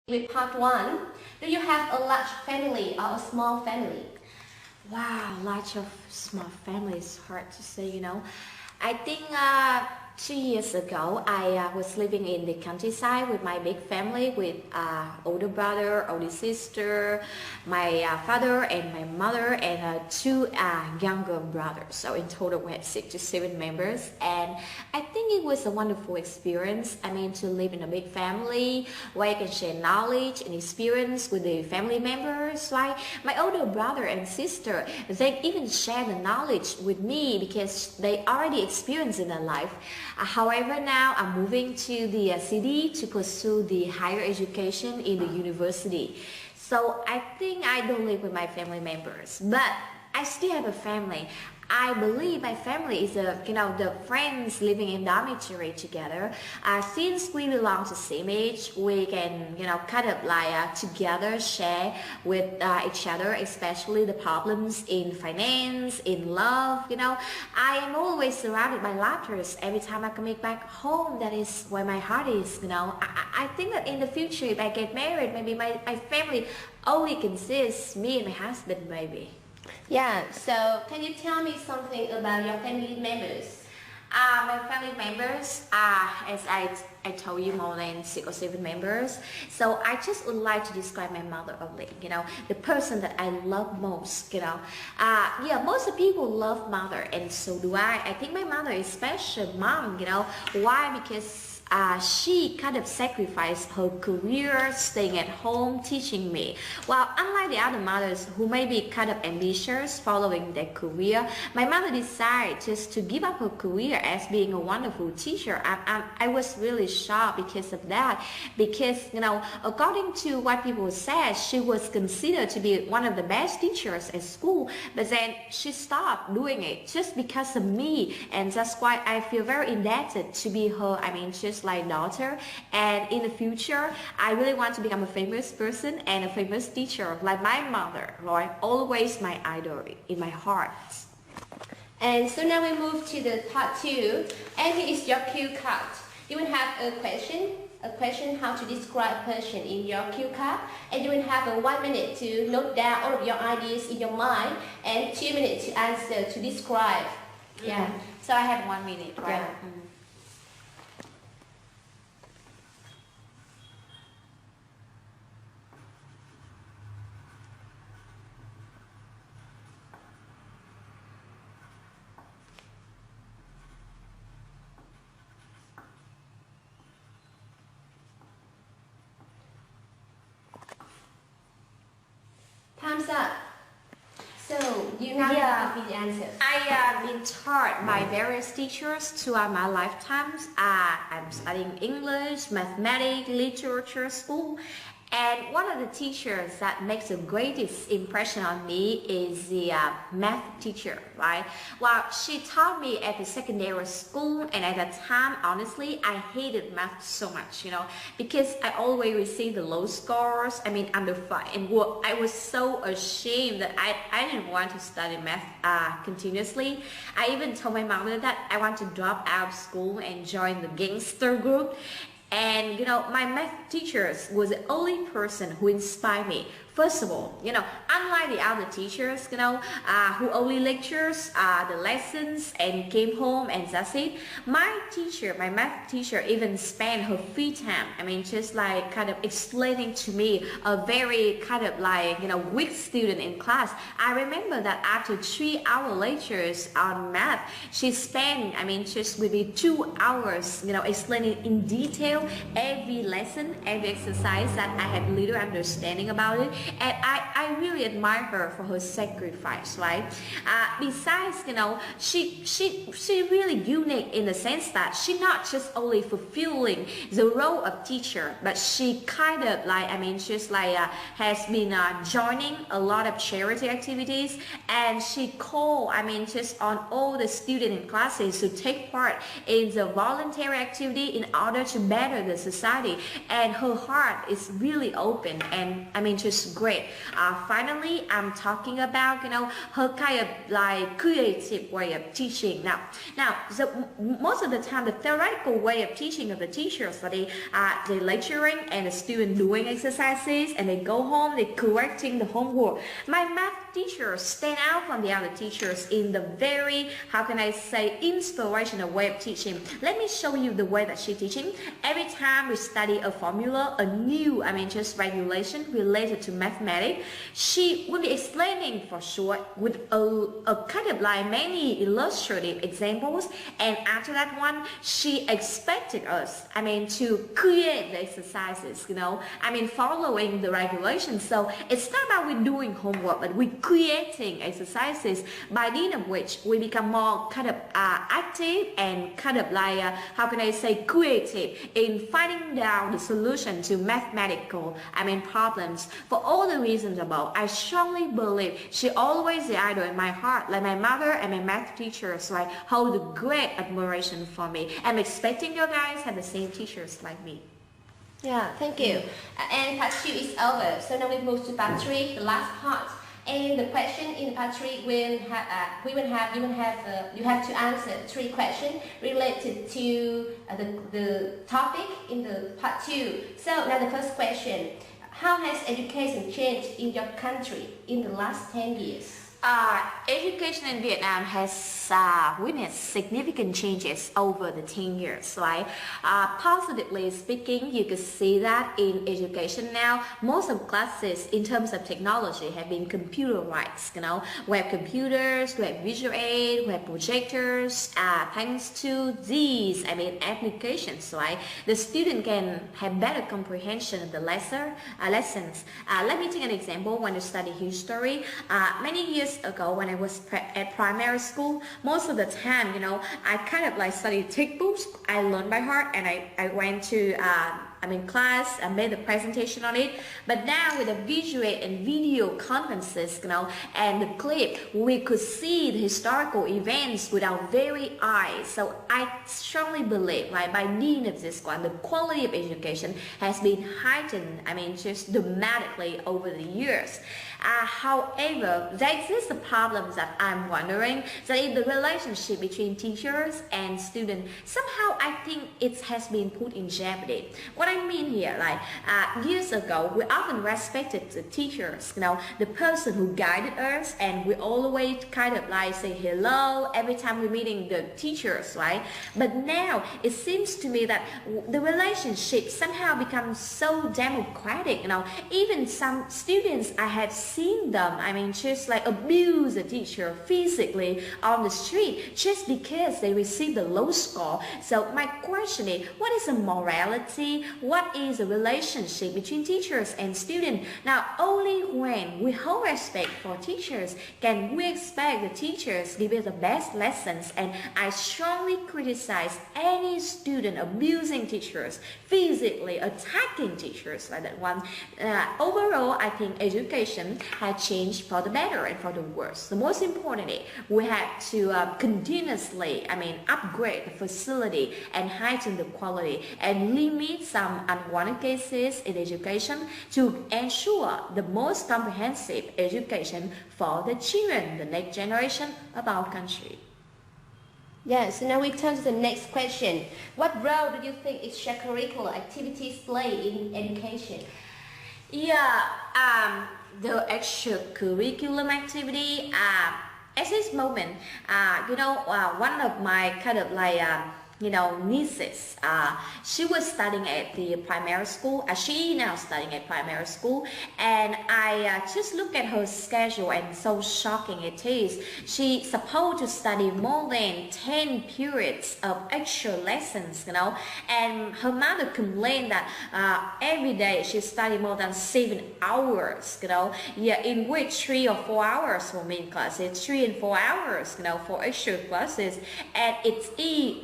with part 1. Do you have a large family or a small family? Wow, large of small family is hard to say. I think 2 years ago, I was living in the countryside with my big family, with older brother, older sister, my father and my mother, and two younger brothers. So in total, we had 6 to 7 members, and I think it was a wonderful experience. I mean, to live in a big family where you can share knowledge and experience with the family members. Like my older brother and sister, they even share the knowledge with me because they already experienced in their life. However, now I'm moving to the city to pursue the higher education in the university. So I think I don't live with my family members, but I still have a family. I believe my family is the friends living in dormitory together. Since we belong to same age, we can kind of like together share with each other, especially the problems in finance, in love. I am always surrounded by laughter every time I come back home. That is where my heart is. I think that in the future, if I get married, maybe my family only consists me and my husband, maybe. Yeah, so can you tell me something about your family members? My family members are, as I told you, more than 6 or 7 members. So I just would like to describe my mother only, the person that I love most, Yeah, most of people love mother, and so do I. I think my mother is special mom, Why? Because she kind of sacrificed her career, staying at home, teaching me. While unlike the other mothers who may be kind of ambitious following their career, my mother decided just to give up her career as being a wonderful teacher. I was really shocked because of that. Because, according to what people said, she was considered to be one of the best teachers at school. But then she stopped doing it just because of me. And that's why I feel very indebted to be her, just like daughter. And in the future, I really want to become a famous person and a famous teacher like my mother, right? Always my idol in my heart. And so now we move to the part 2, and here is your cue card. You will have a question how to describe a person in your cue card, and you will have 1 minute to note down all of your ideas in your mind, and 2 minutes to answer, to describe. Yeah, so I have 1 minute, right? Yeah. Time's up. So you now have the answer. I have been taught by various teachers throughout my lifetimes. I'm studying English, mathematics, literature, school. And one of the teachers that makes the greatest impression on me is the math teacher, right? Well, she taught me at the secondary school, and at that time, honestly, I hated math so much, because I always received the low scores, under 5. And I was so ashamed that I didn't want to study math continuously. I even told my mother that I want to drop out of school and join the gangster group. And my math teachers was the only person who inspired me. First of all, unlike the other teachers, who only lectures the lessons and came home and that's it. My math teacher even spent her free time, just like kind of explaining to me, a very kind of like, weak student in class. I remember that after 3-hour lectures on math, she spent, just maybe 2 hours, explaining in detail every lesson, every exercise that I had little understanding about it. And I really admire her for her sacrifice, right? Besides, she really unique in the sense that she not just only fulfilling the role of teacher, but she kind of like, has been joining a lot of charity activities, and she called, just on all the students in classes to take part in the voluntary activity in order to better better the society. And her heart is really open, and I mean just great. Finally, I'm talking about, you know, her kind of like creative way of teaching. Now, most of the time, the theoretical way of teaching of the teachers, they lecturing and the student doing exercises, and they go home, they correcting the homework. My math teachers stand out from the other teachers in the very, how can I say, inspirational way of teaching. Let me show you the way that she's teaching. Every time we study a formula, a new, I mean just regulation related to mathematics, she will be explaining for short with a kind of like many illustrative examples, and after that one, she expected us, I mean, to create the exercises, you know, I mean following the regulations. So it's not about we doing homework, but we creating exercises, by the end of which we become more kind of active and kind of like how can I say, creative in finding down the solution to mathematical, I mean, problems. For all the reasons above, I strongly believe she always the idol in my heart, like my mother and my math teachers, like hold a great admiration for me. I'm expecting you guys have the same teachers like me. Yeah, thank you. And part 2 is over. So now we move to part 3, the last part. And the question in part 3 will have, you have to answer 3 questions related to the topic in the part 2. So now the first question: how has education changed in your country in the last 10 years? Education in Vietnam has witnessed significant changes over the 10 years, right? Positively speaking, you can see that in education now, most of classes in terms of technology have been computerized, you know. We have computers, we have visual aid, we have projectors. Thanks to these, I mean, applications, right? The student can have better comprehension of the lessons. Let me take an example. When you study history, many years ago when I was at primary school, most of the time, you know, I kind of like studied textbooks. I learned by heart, and I went to class, I made a presentation on it. But now with the visual and video conferences, you know, and the clip, we could see the historical events with our very eyes. So I strongly believe, like, by the end of this one, the quality of education has been heightened, I mean, just dramatically over the years. However, there exists a problem that I'm wondering, that in the relationship between teachers and students, somehow I think it has been put in jeopardy. What I mean here, like years ago, we often respected the teachers, you know, the person who guided us, and we always kind of like say hello every time we're meeting the teachers, right? But now it seems to me that the relationship somehow becomes so democratic, you know. Even some students, I have seen them, I mean, just like abuse a teacher physically on the street just because they received a low score. So my question is, what is the morality? What is the relationship between teachers and students? Now, only when we hold respect for teachers can we expect the teachers give us the best lessons. And I strongly criticize any student abusing teachers, physically attacking teachers like that one. Overall, I think education has changed for the better and for the worse. The most important is we have to continuously, I mean, upgrade the facility and heighten the quality and limit some unwanted cases in education to ensure the most comprehensive education for the children, the next generation of our country. Yeah, so now we turn to the next question. What role do you think extracurricular activities play in education? Yeah, the extracurricular activity, at this moment, you know, one of my kind of like, you know, nieces, she was studying at the primary school. She now studying at primary school, and I just look at her schedule, and so shocking it is. She's supposed to study more than 10 periods of extra lessons, you know, and her mother complained that every day she studied more than 7 hours, you know, yeah, in which 3 or 4 hours for main classes, 3 and 4 hours, you know, for extra classes, and it's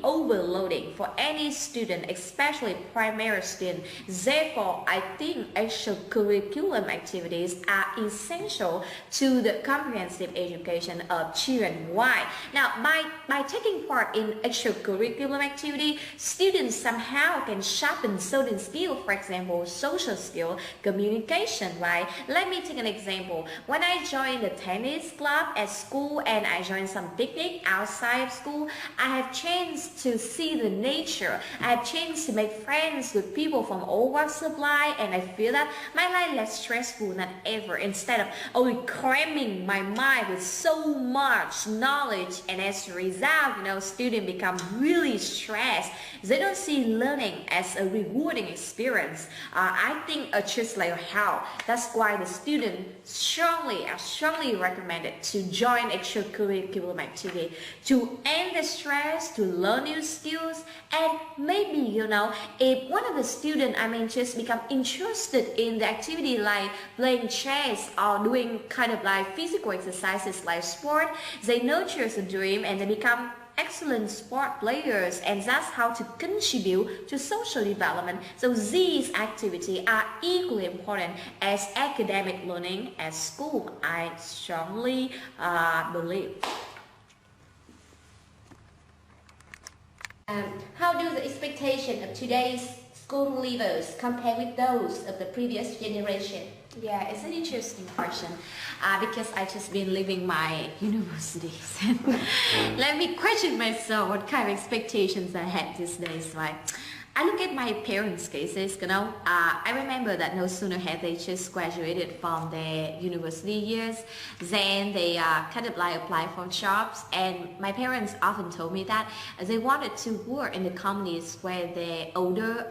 overloaded overloading for any student, especially primary student. Therefore, I think extracurriculum activities are essential to the comprehensive education of children. Why? Now, by taking part in extracurriculum activity, students somehow can sharpen certain skills, for example, social skill, communication, right? Let me take an example. When I joined the tennis club at school and I joined some picnic outside of school, I have chance to see the nature. I have chance to make friends with people from all walks of life, and I feel that my life less stressful than ever instead of only cramming my mind with so much knowledge, and as a result, students become really stressed. They don't see learning as a rewarding experience. I think just like how. That's why the student strongly recommended to join extracurriculum activity to end the stress, to learn new skills, and maybe if one of the students just become interested in the activity like playing chess or doing kind of like physical exercises like sport, they nurture the dream and they become excellent sport players, and that's how to contribute to social development. So these activities are equally important as academic learning at school. I strongly believe. How do the expectations of today's school leavers compare with those of the previous generation? Yeah, it's an interesting question because I just been leaving my universities. Let me question myself what kind of expectations I had these days, right? I look at my parents' cases, I remember that no sooner had they just graduated from their university years, then they kind of like apply for jobs, and my parents often told me that they wanted to work in the companies where their older,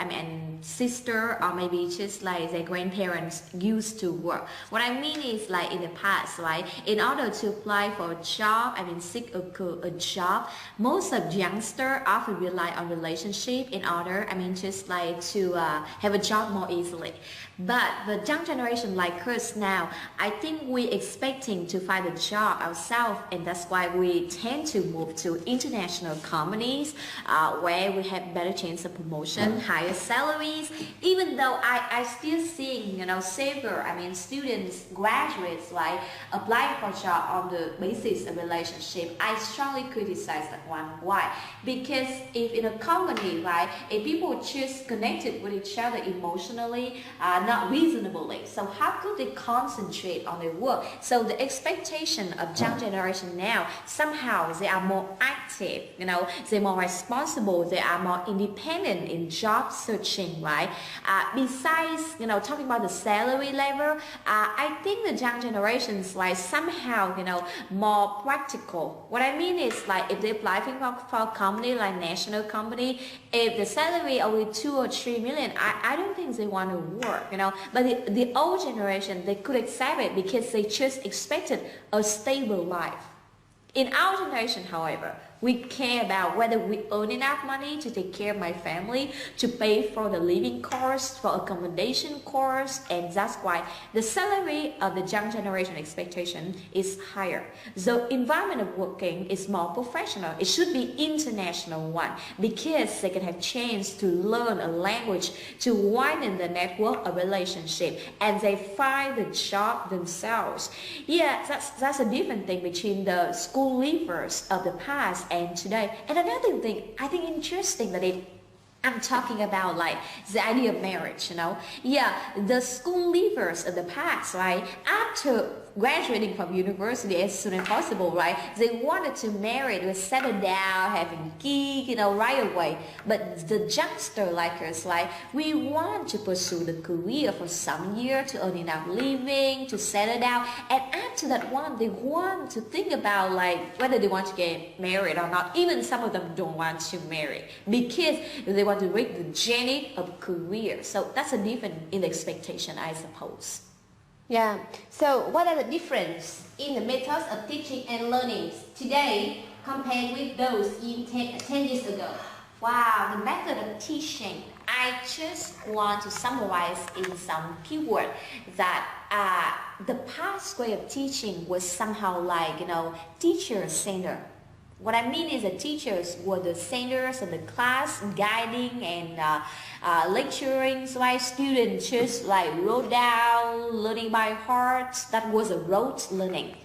sister or maybe just like their grandparents used to work. What I mean is like in the past, right, in order to apply for a job, seek a job, most of youngsters often rely on relationship in order, just like to have a job more easily. But the young generation like us now, I think we're expecting to find a job ourselves, and that's why we tend to move to international companies where we have better chance of promotion, higher salaries. Even though I still seeing several students, graduates like applying for a job on the basis of relationship, I strongly criticize that one. Why? Because if in a company, right, if people just connected with each other emotionally, not reasonably, so how could they concentrate on their work? So the expectation of young generation now, somehow they are more active, they're more responsible, they are more independent in job searching, right? Besides, talking about the salary level, I think the young generations like somehow, more practical. What I mean is like if they apply for a company like national company, if the salary only 2 or 3 million, I don't think they want to work, But the old generation, they could accept it because they just expected a stable life. In our generation, however, we care about whether we earn enough money to take care of my family, to pay for the living costs, for accommodation costs, and that's why the salary of the young generation expectation is higher. The environment of working is more professional. It should be international one because they can have chance to learn a language, to widen the network of relationship, and they find the job themselves. Yeah, that's a different thing between the school leavers of the past and today. And another thing I think interesting that I'm talking about like the idea of marriage, Yeah, the school leavers of the past, right, after graduating from university as soon as possible, right, they wanted to marry, to settle down, having kids, right away. But the youngster like us, like, we want to pursue the career for some year to earn enough living, to settle down, and after that one, they want to think about like whether they want to get married or not. Even some of them don't want to marry because they want to reach the journey of career. So that's a difference in the expectation, I suppose. Yeah, so what are the difference in the methods of teaching and learning today compared with those in 10 years ago? Wow, the method of teaching. I just want to summarize in some keyword that the past way of teaching was somehow like, teacher-centered. What I mean is the teachers were the centers of the class, guiding and lecturing, so like students just like wrote down, learning by heart. That was a rote learning.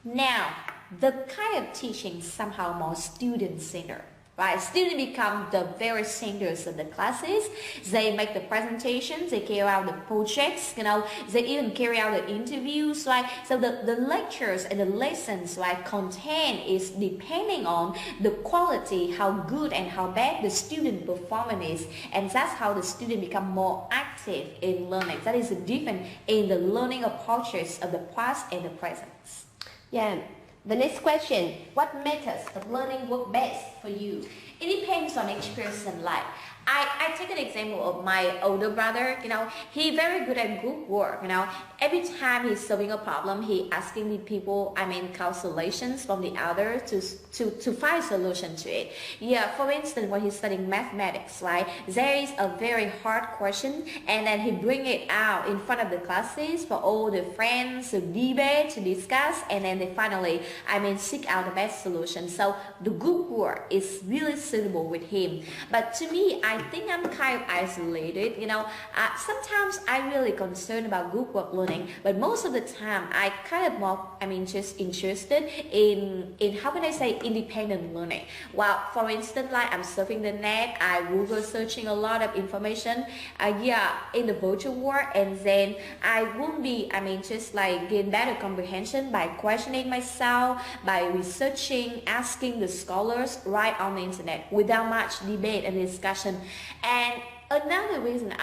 Now, the kind of teaching somehow more student-centered. Right? Students become the very centers of the classes. They make the presentations, they carry out the projects, they even carry out the interviews. Right? So the lectures and the lessons, like content, is depending on the quality, how good and how bad the student performance is. And that's how the student become more active in learning. That is the difference in the learning approaches of the past and the present. Yeah. The next question, what methods of learning work best for you? It depends on each person. Like, I take an example of my older brother, he very good at group work, every time he's solving a problem, he asking the people, calculations from the others to find solution to it. Yeah, for instance, when he's studying mathematics, right, there is a very hard question, and then he bring it out in front of the classes for all the friends to debate, to discuss, and then they finally, seek out the best solution. So the group work is really suitable with him. But to me, I think I'm kind of isolated, sometimes I'm really concerned about group work learning, but most of the time I kind of more, just interested in how can I say, independent learning. Well, for instance, like I'm surfing the net, I Google searching a lot of information, in the virtual world, and then I won't be, just like gain better comprehension by questioning myself, by researching, asking the scholars right on the internet without much debate and discussion. And another reason,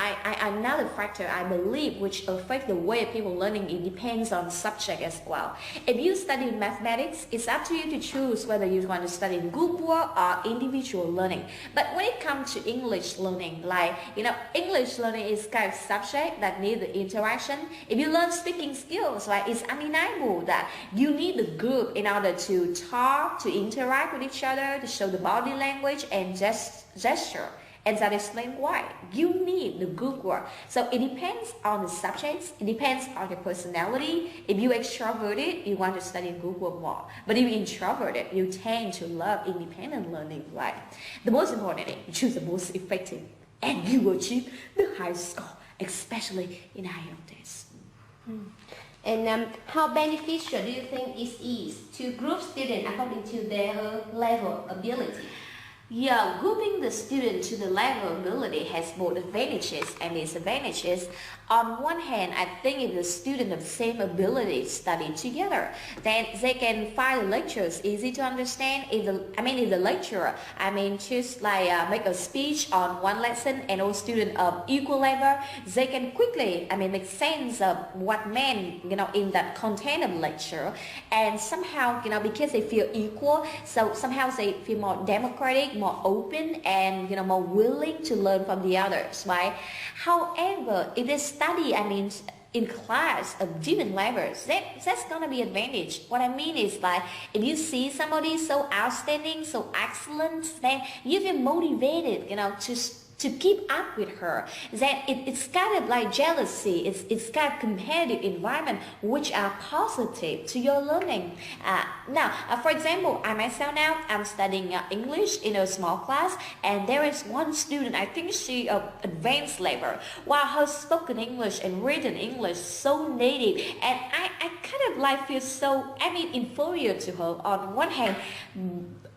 another factor I believe which affects the way people learning, it depends on subject as well. If you study mathematics, it's up to you to choose whether you want to study group work or individual learning. But when it comes to English learning, like, English learning is kind of subject that need the interaction. If you learn speaking skills, right, it's undeniable that you need the group in order to talk, to interact with each other, to show the body language and gesture. And that explains why you need the group work. So it depends on the subjects, it depends on your personality. If you're extroverted, you want to study group work more. But if you're introverted, you tend to love independent learning, right? The most important thing, choose the most effective, and you will achieve the highest score, especially in IELTS. And how beneficial do you think it is to group students according to their level of ability? Yeah, grouping the student to the level of ability has both advantages and disadvantages. On one hand, I think if the student of same ability study together, then they can find the lectures easy to understand. If the lecturer, just like make a speech on one lesson and all students of equal level, they can quickly, make sense of what meant, in that content of lecture. And somehow, because they feel equal, so somehow they feel more democratic, more open, and more willing to learn from the others, right? However, if they study, in class of different levels, that's gonna be advantage. What I mean is, like, if you see somebody so outstanding, so excellent, then you feel motivated, to keep up with her. That it's kind of like jealousy, it's kind of competitive environment which are positive to your learning. For example, I myself now, I'm studying English in a small class, and there is one student, I think she advanced level, while her spoken English and written English so native, and I kind of like feel so, inferior to her on one hand.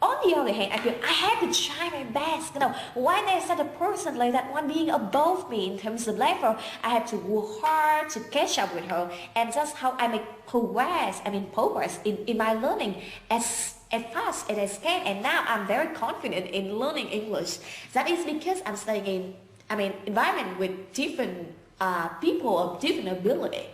On the other hand, I feel I have to try my best. Why there's such a person like that one being above me in terms of level, I have to work hard to catch up with her, and that's how I make progress in my learning as fast as I can. And now I'm very confident in learning English. That is because I'm studying in environment with different people of different ability.